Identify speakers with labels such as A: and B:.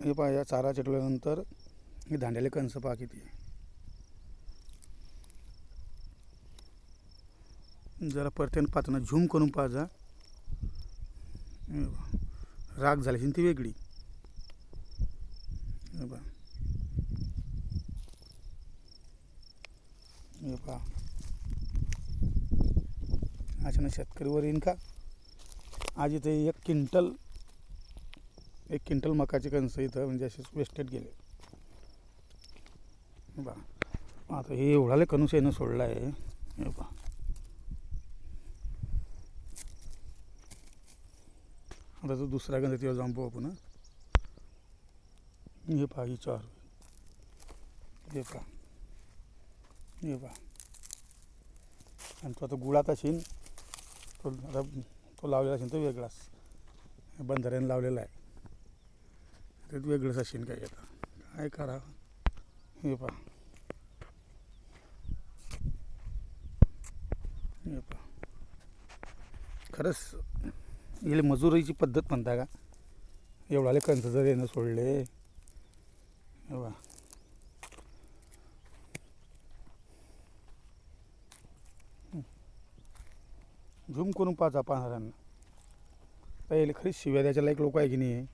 A: हे पहा, या चारा चिटवल्यानंतर हे दांड्याले कंस पहा किती आहे. जरा परत्यानं पाहताना झूम करून पाहा. राग झाल्याची ती वेगळी. हे पहा, हे पहा, अचानक शेतकरीवर येईन का. आज इथे एक क्विंटल मकाचे कणस इथं म्हणजे असे वेस्टेड गेले. बा आता हे एवढाले कणूस येणं सोडलं आहे. हे पहा, आता तो दुसरा गंध तिथं जाऊन पाहू आपण. हे पहा, ही चार. हे पहा, हे पहा, आणि तो आता गुळात असेल. तो आता तो लावलेला असेल तो वेगळाच. बंधाऱ्यानं लावलेला आहे ते वेगळंच असेल. काय आता काय करा. हे पहा, हे पहा, खरंच गेले मजुरीची पद्धत म्हणता का. एवढाले कंस जर येणं सोडले. हे पहा, झूम करून पाहता पाहणाऱ्यांना. तर याला खरीच शिव्या द्यायच्या लायक लोक आहे की नाही.